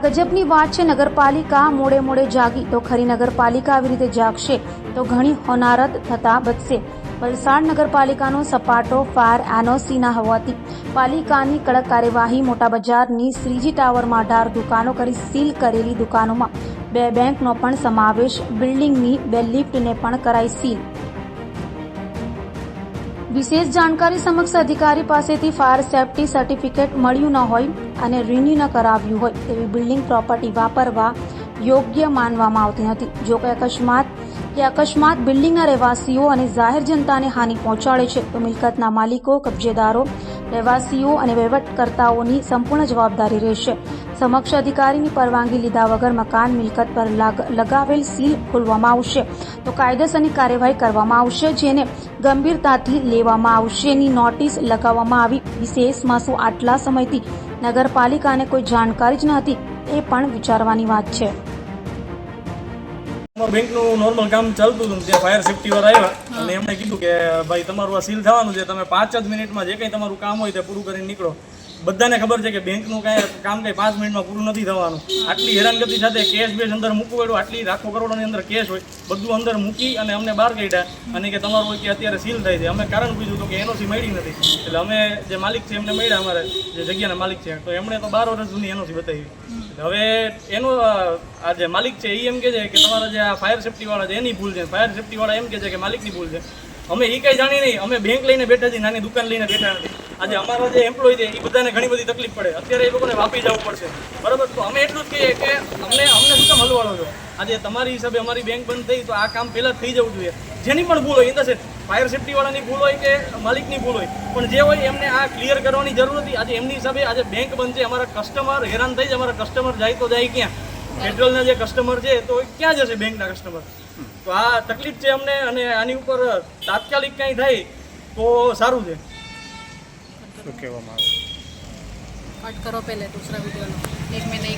ગજબની વાત છે। નગરપાલિકા મોડે મોડે જાગી તો ખરી નગરપાલિકા આવી રીતે જાગશે તો ઘણી હોનારત થતા બચશે। વલસાડ નગરપાલિકાનો સપાટો ફાયર એનઓસીના હોવાથી પાલિકાની કડક કાર્યવાહી। મોટા બજારની શ્રીજી ટાવરમાં 18 દુકાનો કરી સીલ કરેલી દુકાનોમાં 2 બેંકનો પણ સમાવેશ। બિલ્ડિંગની 2 લિફ્ટને પણ કરાઈ સીલ। વિશેષ જાણકારી સમક્ષ અધિકારી પાસેથી ફાયર સેફટી સર્ટિફિકેટ મળ્યું ન હોય અને રિન્યુ ન કરાવ્યું હોય તેવી બિલ્ડિંગ પ્રોપર્ટી વાપરવા યોગ્ય માનવામાં આવતી નથી। જો કોઈ અકસ્માત બિલ્ડિંગના રહેવાસીઓ અને જાહેર જનતાને હાનિ પહોંચાડે છે તો મિલકતના માલિકો, કબજેદારો, રહેવાસીઓ અને વહીવટકર્તાઓની સંપૂર્ણ જવાબદારી રહેશે। સમક્ષ અધિકારીની પરવાનગી લીધા વગર મકાન મિલકત પર લગાવેલ સીલ ખોલવામાં આવશે તો કાયદેસરની કાર્યવાહી કરવામાં આવશે, જેને ગંભીરતાથી લેવામાં આવશેની નોટિસ લગાવવામાં આવી। વિશેષમાં શું આટલા સમયથી નગરપાલિકાને કોઈ જાણકારી જ ન હતી એ પણ વિચારવાની વાત છે। બેંકનું નોર્મલ કામ ચાલતું હતું ત્યાં ફાયર સેફટી વાળા આવ્યા અને એમણે કીધું કે ભાઈ તમારું આ સીલ થવાનું છે, તમે 5 જ મિનિટમાં જે કંઈ તમારું કામ હોય તે પૂરું કરીને નીકળો। બધાને ખબર છે કે બેંકનું કામ કંઈ 5 મિનિટમાં પૂરું નથી થવાનું। આટલી હેરાનગતિ સાથે કેશ બેશ અંદર મૂકવું પડ્યું, આટલી લાખો કરોડોની અંદર કેશ હોય, બધું અંદર મૂકી અને અમને બહાર કાઢ્યા અને કે તમારું કે અત્યારે સીલ થાય છે। અમે કારણ પૂછ્યું તો કે એનઓસી મળી નથી, એટલે અમે જે માલિક છે એમને મળ્યા, અમારે જે જગ્યાના માલિક છે તો એમણે તો 12 વર્ષ જૂની એનઓસી બતાવી। હવે એનો આ જે માલિક છે એ એમ કહે છે કે તમારા જે આ ફાયર સેફટી વાળા છે એની ભૂલ છે, ફાયર સેફટી વાળા એમ કહે છે કે માલિકની ભૂલ છે। અમે એ કંઈ જાણી નહીં, અમે બેંક લઈને બેઠા છીએ, નાની દુકાન લઈને બેઠા નથી। આજે અમારા જે એમ્પ્લોય છે એ બધાને ઘણી બધી તકલીફ પડે, અત્યારે એ લોકોને વાપી જવું પડશે, બરાબર? તો અમે એટલું જ કહીએ કે અમને શું કામ હલવાડો છો? આજે તમારી હિસાબે અમારી બેંક બંધ થઈ તો આ કામ પહેલાં થઈ જવું જોઈએ। જેની પણ ભૂલ હોય, in the sense fire safety વાળાની ભૂલ હોય કે માલિકની ભૂલ હોય, પણ જે હોય એમને આ ક્લિયર કરવાની જરૂર હતી। આજે એમની હિસાબે આજે બેંક બંધ છે, અમારા કસ્ટમર હેરાન થઈ જાય। અમારા કસ્ટમર જાય તો જાય ક્યાં? ફેડરલના જે કસ્ટમર છે તો ક્યાં જશે બેંકના કસ્ટમર? તો આ તકલીફ છે અમને અને આની ઉપર તાત્કાલિક કંઈ થાય તો સારું છે। શું કહેવામાં આવે? कट करो पहले दूसरा वीडियो लो, एक में नहीं